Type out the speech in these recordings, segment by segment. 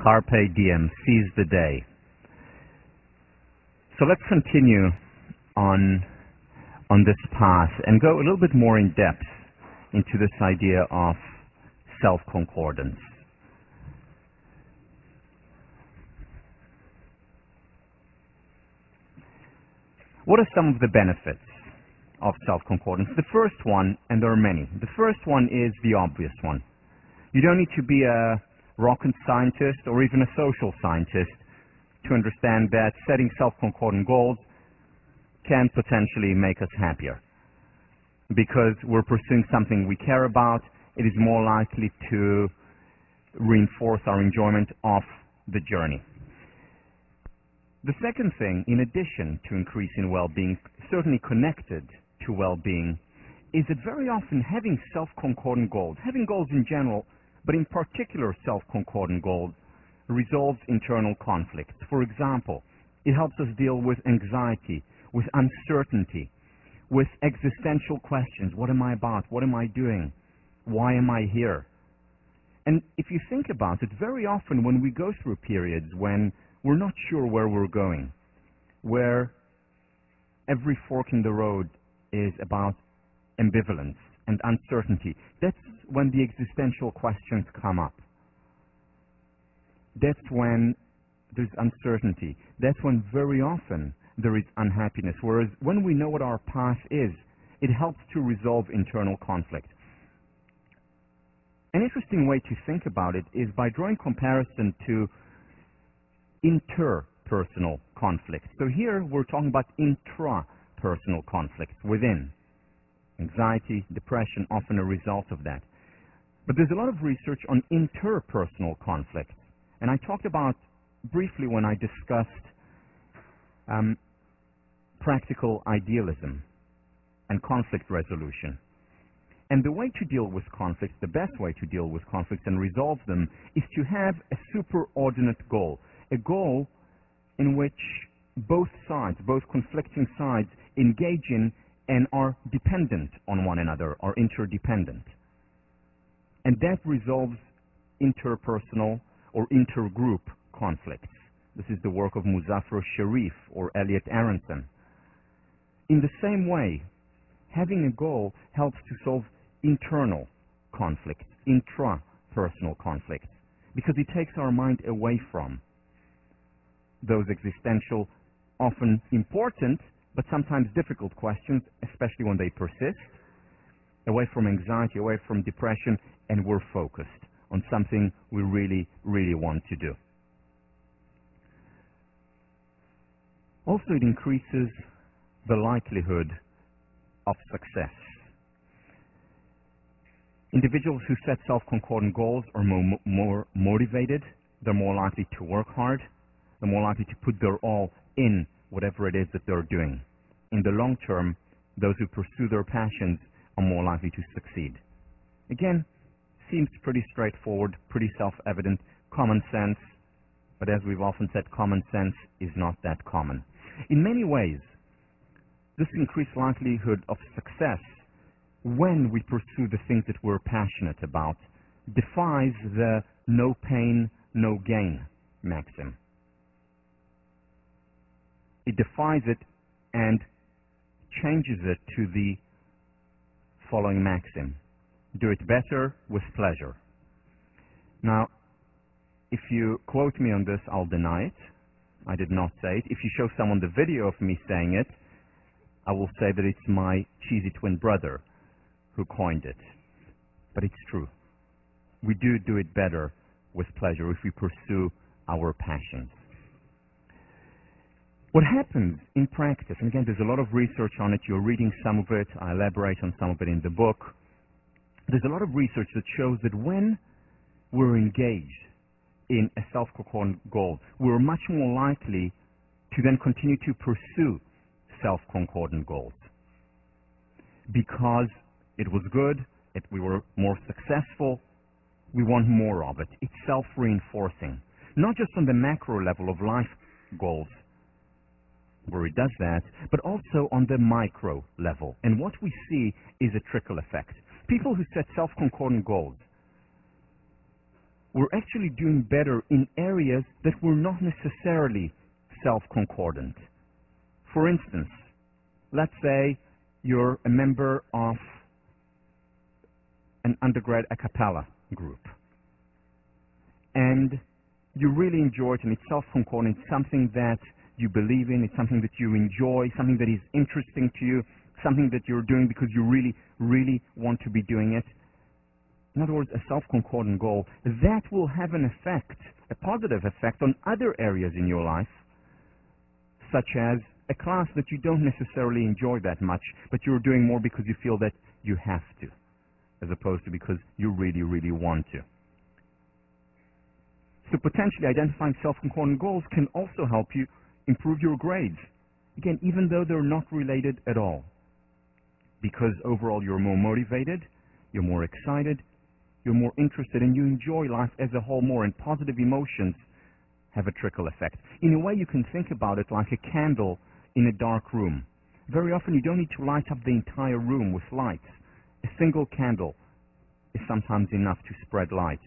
Carpe diem, seize the day. So let's continue on this path and go a little bit more in depth into this idea of self-concordance. What are some of the benefits of self-concordance? The first one, and there are many, the first one is the obvious one. You don't need to be a rocket scientist or even a social scientist to understand that setting self-concordant goals can potentially make us happier. Because we're pursuing something we care about, it is more likely to reinforce our enjoyment of the journey. The second thing, in addition to increasing well-being, certainly connected to well-being, is that very often having self-concordant goals, having goals in general, but in particular self-concordant goals, resolves internal conflicts. For example, it helps us deal with anxiety, with uncertainty, with existential questions. What am I about? What am I doing? Why am I here? And if you think about it, very often when we go through periods when we're not sure where we're going, where every fork in the road is about ambivalence and uncertainty, that's when the existential questions come up. That's when there's uncertainty. That's when very often there is unhappiness. Whereas when we know what our path is, it helps to resolve internal conflict. An interesting way to think about it is by drawing comparison to interpersonal conflict. So here we're talking about intrapersonal conflicts within. Anxiety, depression, often a result of that. But there's a lot of research on interpersonal conflicts. And I talked about briefly when I discussed practical idealism and conflict resolution. And the way to deal with conflicts, the best way to deal with conflicts and resolve them, is to have a superordinate goal. A goal in which both sides, both conflicting sides, engage in and are dependent on one another, are interdependent. And that resolves interpersonal or intergroup conflicts. This is the work of Muzaffar Sharif or Elliot Aronson. In the same way, having a goal helps to solve internal conflicts, intrapersonal conflicts, because it takes our mind away from those existential, often important, but sometimes difficult questions, especially when they persist, away from anxiety, away from depression, and we're focused on something we really, really want to do. Also, it increases the likelihood of success. Individuals who set self-concordant goals are more motivated, they're more likely to work hard, they're more likely to put their all in whatever it is that they're doing. In the long term, those who pursue their passions are more likely to succeed. Again, seems pretty straightforward, pretty self-evident, common sense, but as we've often said, common sense is not that common. In many ways, this increased likelihood of success when we pursue the things that we're passionate about defies the no pain, no gain maxim. It defies it and changes it to the following maxim: do it better with pleasure. Now, if you quote me on this, I'll deny it. I did not say it. If you show someone the video of me saying it, I will say that it's my cheesy twin brother who coined it. But it's true. We do it better with pleasure if we pursue our passions. What happens in practice, and again, there's a lot of research on it. You're reading some of it. I elaborate on some of it in the book. There's a lot of research that shows that when we're engaged in a self-concordant goal, we're much more likely to then continue to pursue self-concordant goals. Because it was good, we were more successful, we want more of it. It's self-reinforcing. Not just on the macro level of life goals, where it does that, but also on the micro level. And what we see is a trickle effect. People who set self-concordant goals we're actually doing better in areas that were not necessarily self-concordant. For instance, let's say you're a member of an undergrad a cappella group, and you really enjoy it, and it's self-concordant, something that you believe in, it's something that you enjoy, something that is interesting to you, something that you're doing because you really, really want to be doing it. In other words, a self-concordant goal, that will have an effect, a positive effect on other areas in your life, such as a class that you don't necessarily enjoy that much, but you're doing more because you feel that you have to, as opposed to because you really, really want to. So potentially identifying self-concordant goals can also help you improve your grades. Again, even though they're not related at all. Because overall you're more motivated, you're more excited, you're more interested, and you enjoy life as a whole more, and positive emotions have a trickle effect. In a way, you can think about it like a candle in a dark room. Very often you don't need to light up the entire room with lights. A single candle is sometimes enough to spread light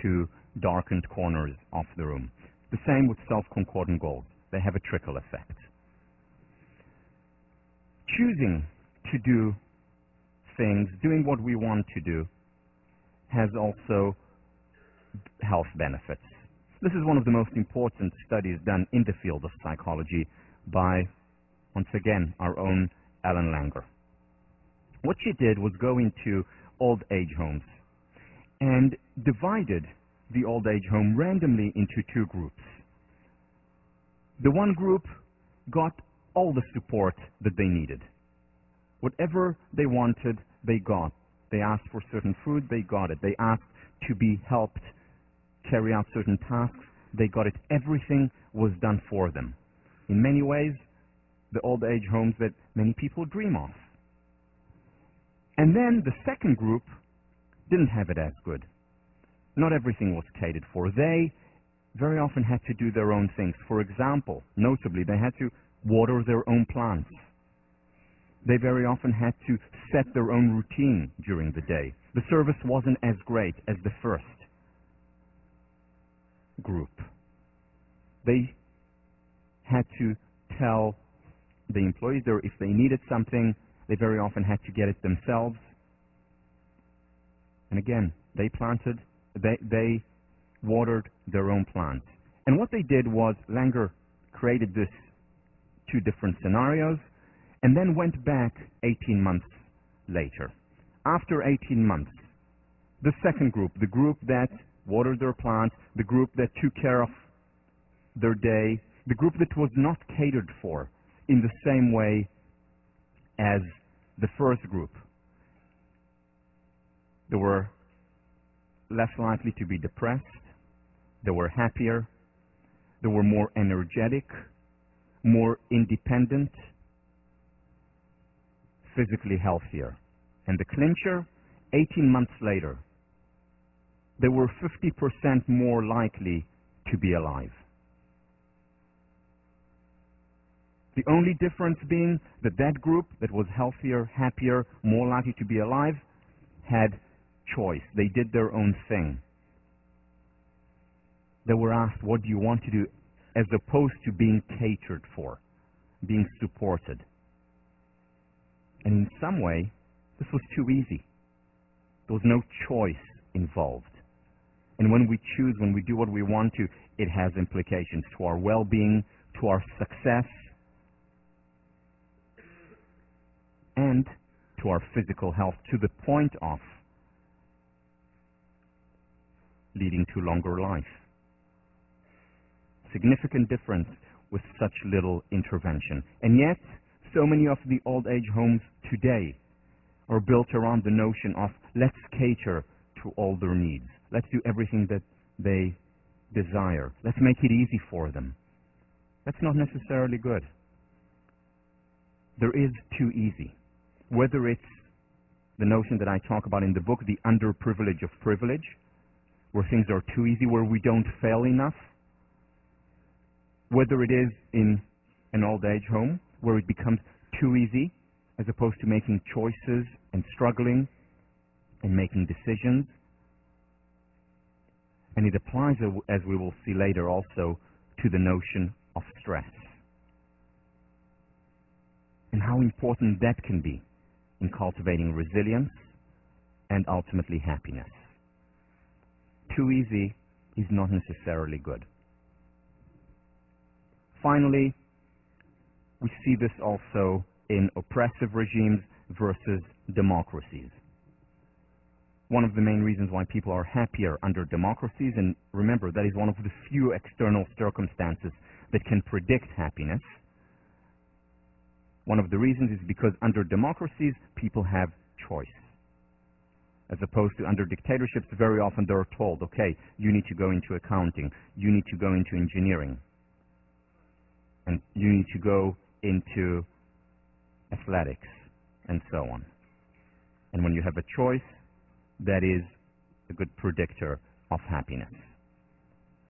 to darkened corners of the room. The same with self-concordant goals. They have a trickle effect. Choosing to do things, doing what we want to do, has also health benefits. This is one of the most important studies done in the field of psychology by, once again, our own Ellen Langer. What she did was go into old age homes and divided the old age home randomly into two groups. The one group got all the support that they needed. Whatever they wanted, they got. They asked for certain food, they got it. They asked to be helped carry out certain tasks, they got it. Everything was done for them. In many ways, the old age homes that many people dream of. And then the second group didn't have it as good. Not everything was catered for. They very often had to do their own things. For example, notably, they had to water their own plants. They very often had to set their own routine during the day. The service wasn't as great as the first group. They had to tell the employees there if they needed something, they very often had to get it themselves. And again, they planted, they watered their own plants. And what they did was, Langer created this two different scenarios and then went back 18 months later. After 18 months, the second group, the group that watered their plants, the group that took care of their day, the group that was not catered for in the same way as the first group, they were less likely to be depressed, they were happier, they were more energetic, more independent, physically healthier. And the clincher, 18 months later, they were 50% more likely to be alive. The only difference being that that group that was healthier, happier, more likely to be alive, had choice. They did their own thing. They were asked, what do you want to do, as opposed to being catered for, being supported. And in some way, this was too easy. There was no choice involved. And when we choose, when we do what we want to, it has implications to our well-being, to our success, and to our physical health, to the point of leading to longer life. Significant difference with such little intervention. And yet, so many of the old age homes today are built around the notion of let's cater to all their needs. Let's do everything that they desire. Let's make it easy for them. That's not necessarily good. There is too easy. Whether it's the notion that I talk about in the book, the underprivilege of privilege, where things are too easy, where we don't fail enough, whether it is in an old age home, where it becomes too easy, as opposed to making choices and struggling and making decisions. And it applies, as we will see later, also to the notion of stress and how important that can be in cultivating resilience and ultimately happiness. Too easy is not necessarily good. Finally, we see this also in oppressive regimes versus democracies. One of the main reasons why people are happier under democracies, and remember, that is one of the few external circumstances that can predict happiness. One of the reasons is because under democracies, people have choice. As opposed to under dictatorships, very often they're told, okay, you need to go into accounting, you need to go into engineering, and you need to go into athletics, and so on. And when you have a choice, that is a good predictor of happiness.